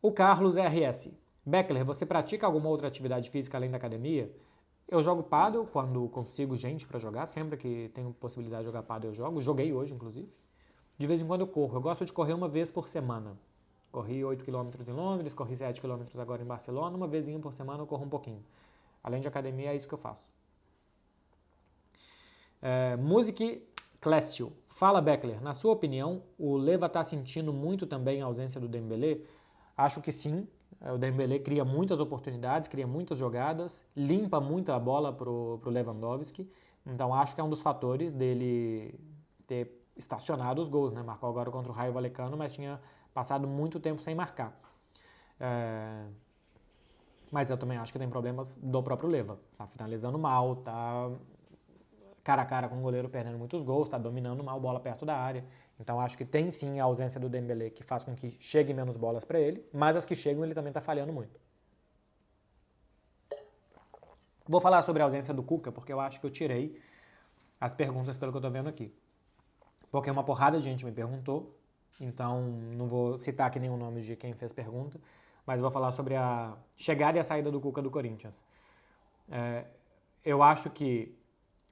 O Carlos RS. Beckler, você pratica alguma outra atividade física além da academia? Eu jogo pádel quando consigo gente pra jogar, sempre que tenho possibilidade de jogar pádel eu jogo. Joguei hoje, inclusive. De vez em quando eu corro. Eu gosto de correr uma vez por semana. Corri 8 km em Londres, corri 7 km agora em Barcelona. Uma vezinha por semana eu corro um pouquinho. Além de academia, é isso que eu faço. Music Clécio. Fala, Beckler. Na sua opinião, o Leva está sentindo muito também a ausência do Dembélé? Acho que sim. O Dembélé cria muitas oportunidades, cria muitas jogadas, limpa muito a bola pro Lewandowski. Então acho que é um dos fatores dele ter estacionado os gols, né? Marcou agora contra o Raio Vallecano, mas tinha passado muito tempo sem marcar. Mas eu também acho que tem problemas do próprio Leva. Tá finalizando mal, tá cara a cara com o goleiro perdendo muitos gols, tá dominando mal bola perto da área. Então acho que tem sim a ausência do Dembélé que faz com que chegue menos bolas para ele, mas as que chegam ele também tá falhando muito. Vou falar sobre a ausência do Cuca, porque eu acho que eu tirei as perguntas pelo que eu tô vendo aqui. Porque uma porrada de gente me perguntou, então não vou citar aqui nenhum nome de quem fez pergunta, mas vou falar sobre a chegada e a saída do Cuca do Corinthians. Eu acho que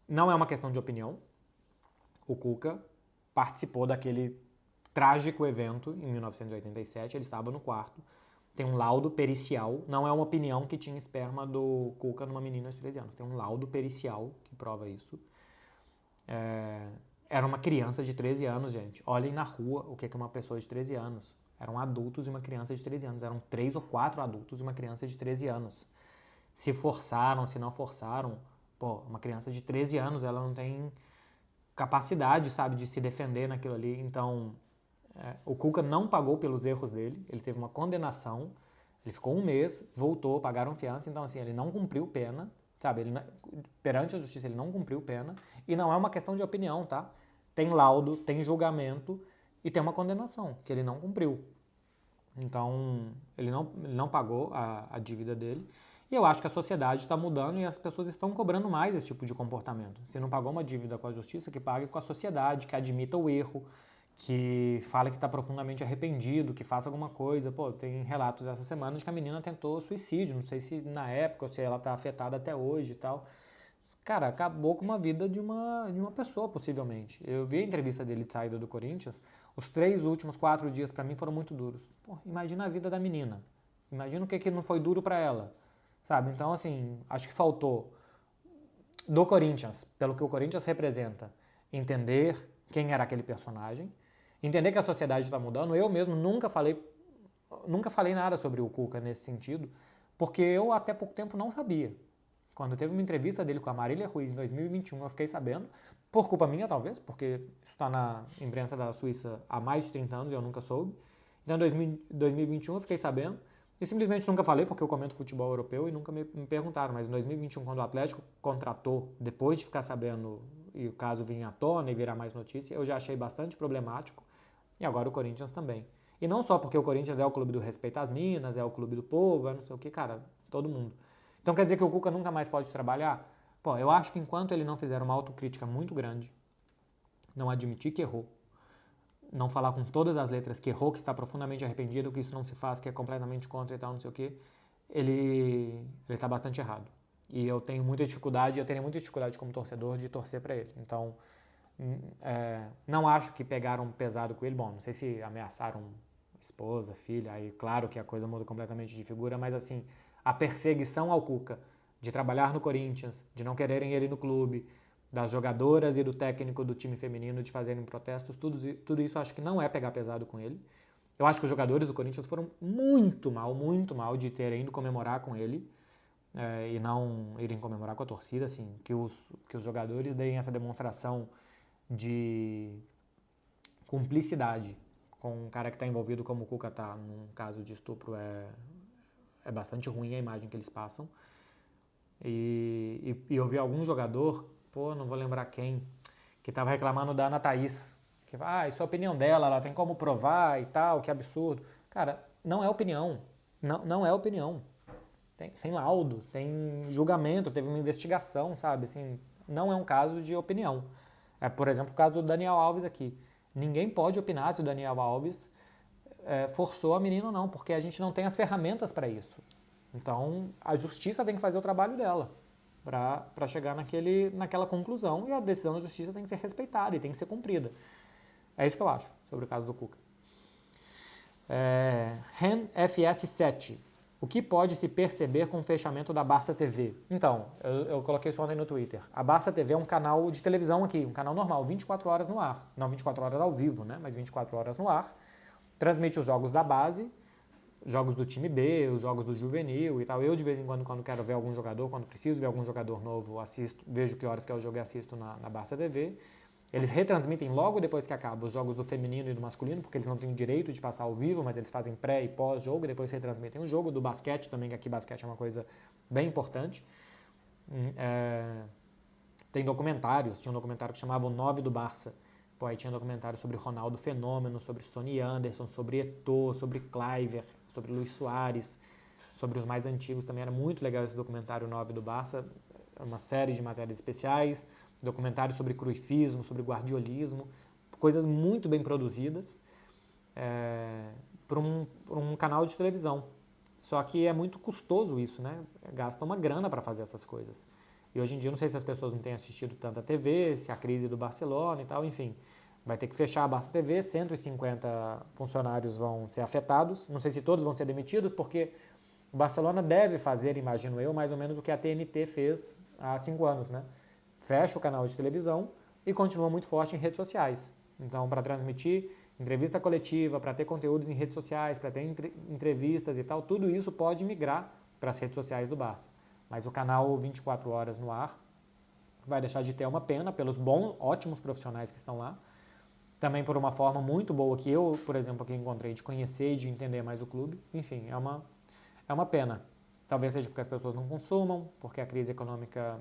não é uma questão de opinião. O Cuca participou daquele trágico evento em 1987, ele estava no quarto. Tem um laudo pericial, não é uma opinião que tinha esperma do Cuca numa menina de 13 anos. Tem um laudo pericial que prova isso. Era uma criança de 13 anos, gente. Olhem na rua o que é uma pessoa de 13 anos. Eram adultos e uma criança de 13 anos. Eram 3 ou 4 adultos e uma criança de 13 anos. Se forçaram, se não forçaram, uma criança de 13 anos, ela não tem capacidade, sabe, de se defender naquilo ali. Então, o Cuca não pagou pelos erros dele, ele teve uma condenação, ele ficou um mês, voltou, pagaram fiança, então assim, ele não cumpriu pena, sabe, perante a justiça ele não cumpriu pena, e não é uma questão de opinião, tá? Tem laudo, tem julgamento e tem uma condenação, que ele não cumpriu. Então, ele não pagou a dívida dele. E eu acho que a sociedade está mudando e as pessoas estão cobrando mais esse tipo de comportamento. Se não pagou uma dívida com a justiça, que pague com a sociedade, que admita o erro, que fale que está profundamente arrependido, que faça alguma coisa. Tem relatos essa semana de que a menina tentou suicídio, não sei se na época ou se ela está afetada até hoje e tal. Cara, acabou com uma vida de uma pessoa, possivelmente. Eu vi a entrevista dele de saída do Corinthians, os 3 últimos 4 dias para mim foram muito duros. Imagina a vida da menina. Imagina o que não foi duro para ela. Sabe? Então, assim, acho que faltou do Corinthians, pelo que o Corinthians representa, entender quem era aquele personagem, entender que a sociedade está mudando. Eu mesmo nunca falei nada sobre o Cuca nesse sentido, Porque eu até pouco tempo não sabia. Quando teve uma entrevista dele com a Marília Ruiz em 2021, eu fiquei sabendo, por culpa minha talvez, porque isso está na imprensa da Suíça há mais de 30 anos e eu nunca soube. Então em 2021 eu fiquei sabendo e simplesmente nunca falei, porque eu comento futebol europeu e nunca me perguntaram. Mas em 2021, quando o Atlético contratou, depois de ficar sabendo e o caso vir à tona e virar mais notícia, eu já achei bastante problemático. E agora o Corinthians também. E não só porque o Corinthians é o clube do respeito às minas, é o clube do povo, é não sei o que, cara, todo mundo. Então quer dizer que o Cuca nunca mais pode trabalhar? Pô, eu acho que enquanto ele não fizer uma autocrítica muito grande, não admitir que errou, não falar com todas as letras que errou, que está profundamente arrependido, que isso não se faz, que é completamente contra e tal, não sei o que, ele está bastante errado. E eu tenho muita dificuldade, eu teria muita dificuldade como torcedor de torcer para ele. Então, não acho que pegaram pesado com ele. Bom, não sei se ameaçaram esposa, filha, aí claro que a coisa muda completamente de figura, mas assim, a perseguição ao Cuca, de trabalhar no Corinthians, de não quererem ele no clube, das jogadoras e do técnico do time feminino de fazerem protestos, tudo isso acho que não é pegar pesado com ele. Eu acho que os jogadores do Corinthians foram muito mal de terem ido comemorar com ele e não irem comemorar com a torcida, assim, que os jogadores deem essa demonstração de cumplicidade com um cara que está envolvido como o Cuca está num caso de estupro é bastante ruim a imagem que eles passam. E eu vi algum jogador, não vou lembrar quem, que estava reclamando da Ana Thaís. Que, isso é a opinião dela, ela tem como provar e tal, que absurdo. Cara, não é opinião. Não é opinião. Tem laudo, tem julgamento, teve uma investigação, sabe? Assim, não é um caso de opinião. Por exemplo, o caso do Daniel Alves aqui. Ninguém pode opinar se o Daniel Alves forçou a menina ou não, porque a gente não tem as ferramentas para isso. Então, a justiça tem que fazer o trabalho dela para chegar naquela conclusão, e a decisão da justiça tem que ser respeitada e tem que ser cumprida. É isso que eu acho sobre o caso do Cuca. REN FS7. O que pode se perceber com o fechamento da Barça TV? Então, eu coloquei isso ontem no Twitter. A Barça TV é um canal de televisão aqui, um canal normal, 24 horas no ar. Não 24 horas ao vivo, né? Mas 24 horas no ar. Transmite os jogos da base, jogos do time B, os jogos do juvenil e tal. Eu, de vez em quando quero ver algum jogador, quando preciso ver algum jogador novo, assisto, vejo que horas que é o jogo e assisto na Barça TV. Eles retransmitem logo depois que acaba os jogos do feminino e do masculino, porque eles não têm o direito de passar ao vivo, mas eles fazem pré e pós-jogo, depois retransmitem o jogo. Do basquete também, que aqui basquete é uma coisa bem importante. Tem documentários, tinha um documentário que chamava O 9 do Barça. Aí tinha documentário sobre Ronaldo Fenômeno, sobre Sonny Anderson, sobre Eto'o, sobre Kluivert, sobre Luis Soares, sobre os mais antigos também. Era muito legal esse documentário 9 do Barça, uma série de matérias especiais, documentário sobre cruifismo, sobre guardiolismo, coisas muito bem produzidas para um canal de televisão. Só que é muito custoso isso, né? Gasta uma grana para fazer essas coisas. E hoje em dia, não sei se as pessoas não têm assistido tanta TV, se a crise do Barcelona e tal, enfim. Vai ter que fechar a Barça TV, 150 funcionários vão ser afetados. Não sei se todos vão ser demitidos, porque o Barcelona deve fazer, imagino eu, mais ou menos o que a TNT fez há 5 anos, né? Fecha o canal de televisão e continua muito forte em redes sociais. Então, para transmitir entrevista coletiva, para ter conteúdos em redes sociais, para ter entrevistas e tal, tudo isso pode migrar para as redes sociais do Barça. Mas o canal 24 horas no ar vai deixar de ter, uma pena pelos bons, ótimos profissionais que estão lá. Também por uma forma muito boa que eu, por exemplo, aqui encontrei de conhecer e de entender mais o clube. Enfim, é uma pena. Talvez seja porque as pessoas não consumam, porque a crise econômica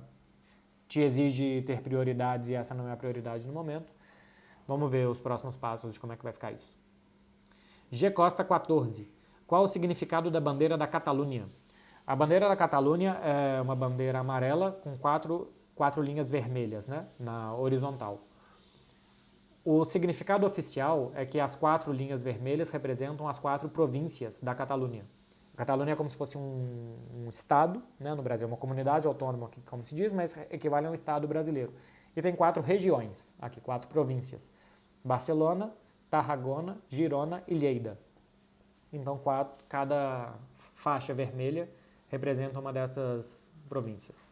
te exige ter prioridades e essa não é a prioridade no momento. Vamos ver os próximos passos de como é que vai ficar isso. G Costa 14. Qual o significado da bandeira da Catalunha? A bandeira da Catalunha é uma bandeira amarela com quatro linhas vermelhas, né, na horizontal. O significado oficial é que as 4 linhas vermelhas representam as 4 províncias da Catalunha. A Catalunha é como se fosse um estado, né, no Brasil, uma comunidade autônoma, como se diz, mas equivale a um estado brasileiro. E tem 4 regiões, aqui 4 províncias: Barcelona, Tarragona, Girona e Lleida. Então, cada faixa vermelha representa uma dessas províncias.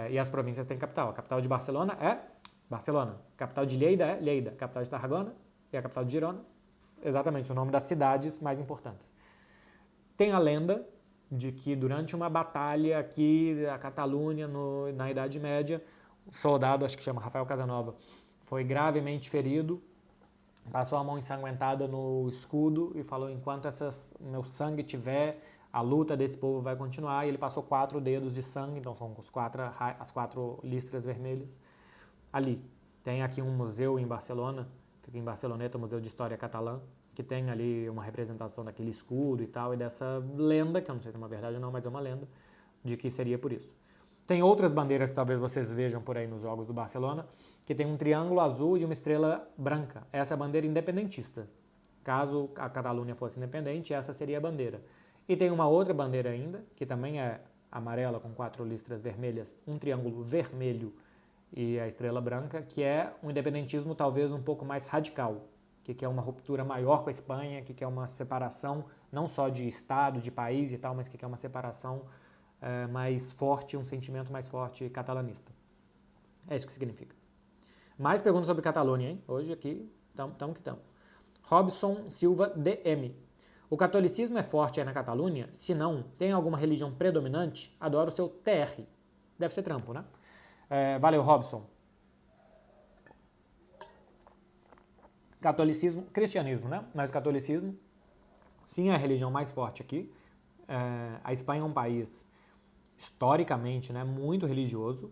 E as províncias têm capital. A capital de Barcelona é Barcelona. A capital de Lleida é Lleida. A capital de Tarragona e a capital de Girona, exatamente, o nome das cidades mais importantes. Tem a lenda de que durante uma batalha aqui na Catalunha, na Idade Média, um soldado, acho que chama Rafael Casanova, foi gravemente ferido, passou a mão ensanguentada no escudo e falou: enquanto meu sangue tiver, a luta desse povo vai continuar. E ele passou 4 dedos de sangue, então são as 4 listras vermelhas ali. Tem aqui um museu em Barcelona, fica em Barceloneta, o Museu de História Catalã, que tem ali uma representação daquele escudo e tal, e dessa lenda, que eu não sei se é uma verdade ou não, mas é uma lenda, de que seria por isso. Tem outras bandeiras que talvez vocês vejam por aí nos jogos do Barcelona, que tem um triângulo azul e uma estrela branca. Essa é a bandeira independentista. Caso a Catalunha fosse independente, essa seria a bandeira. E tem uma outra bandeira ainda, que também é amarela com 4 listras vermelhas, um triângulo vermelho e a estrela branca, que é um independentismo talvez um pouco mais radical, que quer uma ruptura maior com a Espanha, que quer uma separação não só de Estado, de país e tal, mas que quer uma separação mais forte, um sentimento mais forte catalanista. É isso que significa. Mais perguntas sobre Catalunha, hein? Hoje aqui, tamo que tamo. Robson Silva DM. O catolicismo é forte aí na Catalunha? Se não, tem alguma religião predominante? Adoro o seu TR. Deve ser trampo, né? Valeu, Robson. Catolicismo, cristianismo, né? Mas o catolicismo, sim, é a religião mais forte aqui. A Espanha é um país historicamente, né, muito religioso.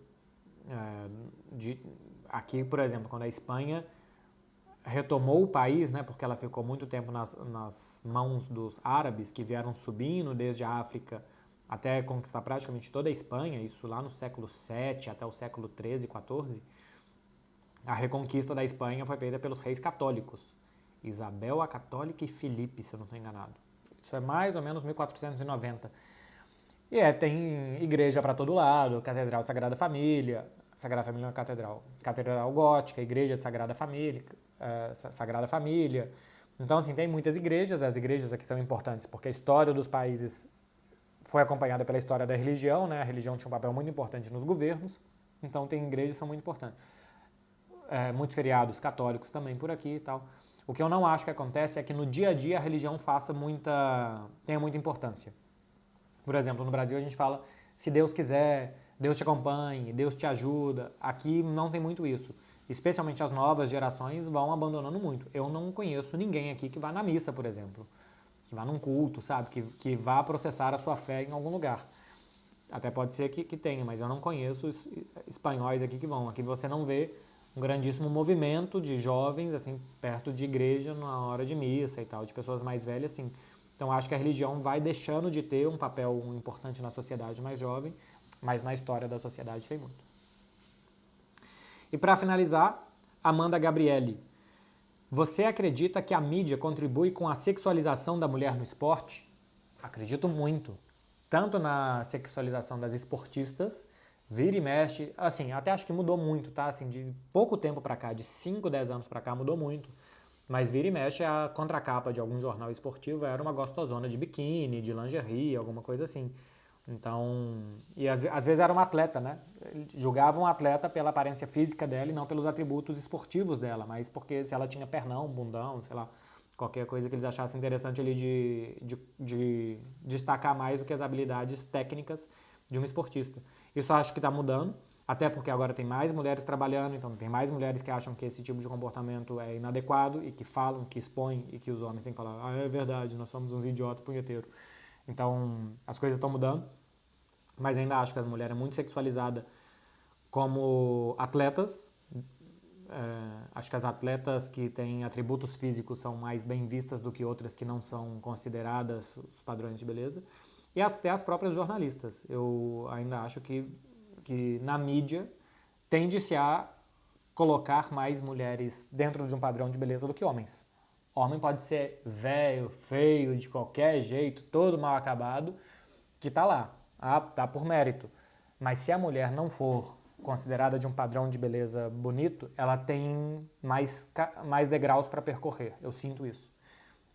Aqui, por exemplo, quando a Espanha retomou o país, né, porque ela ficou muito tempo nas mãos dos árabes, que vieram subindo desde a África até conquistar praticamente toda a Espanha, isso lá no século VII até o século XIII, XIV, a reconquista da Espanha foi feita pelos reis católicos, Isabel a Católica e Filipe, se eu não estou enganado. Isso é mais ou menos 1490. E tem igreja para todo lado, Catedral de Sagrada Família é uma catedral, Catedral Gótica, Igreja de Sagrada Família, Sagrada Família. Então, assim, tem muitas igrejas, as igrejas aqui são importantes porque a história dos países foi acompanhada pela história da religião, né? A religião tinha um papel muito importante nos governos, então tem igrejas que são muito importantes. Muitos feriados católicos também por aqui e tal. O que eu não acho que acontece é que no dia a dia a religião tenha muita importância. Por exemplo, no Brasil a gente fala, se Deus quiser, Deus te acompanhe, Deus te ajuda. Aqui não tem muito isso. Especialmente as novas gerações vão abandonando muito. Eu não conheço ninguém aqui que vá na missa, por exemplo. Que vá num culto, sabe? Que vá processar a sua fé em algum lugar. Até pode ser que tenha, mas eu não conheço espanhóis aqui que vão. Aqui você não vê um grandíssimo movimento de jovens, assim, perto de igreja na hora de missa e tal, de pessoas mais velhas, assim. Então, acho que a religião vai deixando de ter um papel importante na sociedade mais jovem, mas na história da sociedade tem muito. E para finalizar, Amanda Gabriele. Você acredita que a mídia contribui com a sexualização da mulher no esporte? Acredito muito. Tanto na sexualização das esportistas, vira e mexe, assim, até acho que mudou muito, tá? Assim, de pouco tempo para cá, de 5, 10 anos para cá, mudou muito. Mas vira e mexe, a contracapa de algum jornal esportivo era uma gostosona de biquíni, de lingerie, alguma coisa assim. Então, e às vezes era uma atleta, né? Julgavam um atleta pela aparência física dela e não pelos atributos esportivos dela, mas porque se ela tinha pernão, bundão, sei lá, qualquer coisa que eles achassem interessante ali de destacar mais do que as habilidades técnicas de um esportista. Isso eu acho que está mudando, até porque agora tem mais mulheres trabalhando, então tem mais mulheres que acham que esse tipo de comportamento é inadequado e que falam, que expõem e que os homens têm que falar, é verdade, nós somos uns idiotas punheteiros. Então, as coisas estão mudando, mas ainda acho que a mulher é muito sexualizada como atletas. Acho que as atletas que têm atributos físicos são mais bem vistas do que outras que não são consideradas os padrões de beleza. E até as próprias jornalistas. Eu ainda acho que na mídia tende-se a colocar mais mulheres dentro de um padrão de beleza do que homens. Homem pode ser velho, feio, de qualquer jeito, todo mal acabado, que tá lá, tá por mérito. Mas se a mulher não for considerada de um padrão de beleza bonito, ela tem mais degraus para percorrer. Eu sinto isso.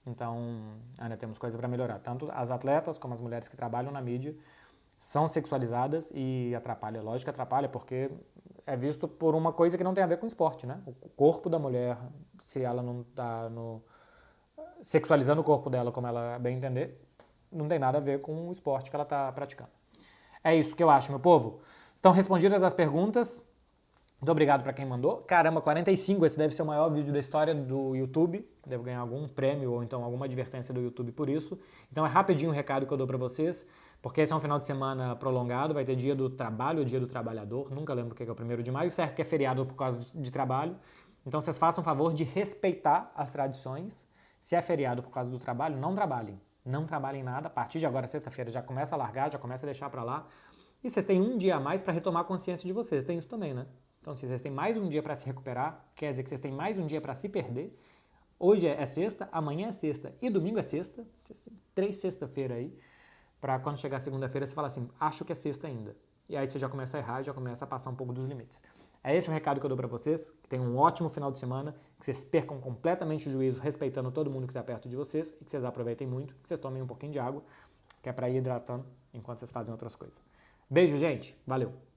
Então, ainda temos coisa para melhorar. Tanto as atletas como as mulheres que trabalham na mídia são sexualizadas e atrapalha. Lógico que atrapalha porque é visto por uma coisa que não tem a ver com esporte, né? O corpo da mulher, se ela não está sexualizando o corpo dela como ela bem entender, não tem nada a ver com o esporte que ela está praticando. É isso que eu acho, meu povo. Estão respondidas as perguntas. Muito obrigado para quem mandou. Caramba, 45, esse deve ser o maior vídeo da história do YouTube. Devo ganhar algum prêmio ou então alguma advertência do YouTube por isso. Então é rapidinho o recado que eu dou para vocês, porque esse é um final de semana prolongado, vai ter dia do trabalho, dia do trabalhador, nunca lembro o que é o 1º de maio, certo que é feriado por causa de trabalho. Então vocês façam o favor de respeitar as tradições. Se é feriado por causa do trabalho, não trabalhem. Não trabalhem nada. A partir de agora, sexta-feira, já começa a largar, já começa a deixar para lá. E vocês têm um dia a mais para retomar a consciência de vocês. Tem isso também, né? Então, se vocês têm mais um dia para se recuperar, quer dizer que vocês têm mais um dia para se perder. Hoje é sexta, amanhã é sexta e domingo é sexta. Vocês têm 3 sexta-feira aí, para quando chegar segunda-feira você fala assim, acho que é sexta ainda. E aí você já começa a errar, já começa a passar um pouco dos limites. É esse o recado que eu dou para vocês, que tenham um ótimo final de semana, que vocês percam completamente o juízo, respeitando todo mundo que está perto de vocês, e que vocês aproveitem muito, que vocês tomem um pouquinho de água, que é para ir hidratando enquanto vocês fazem outras coisas. Beijo, gente. Valeu!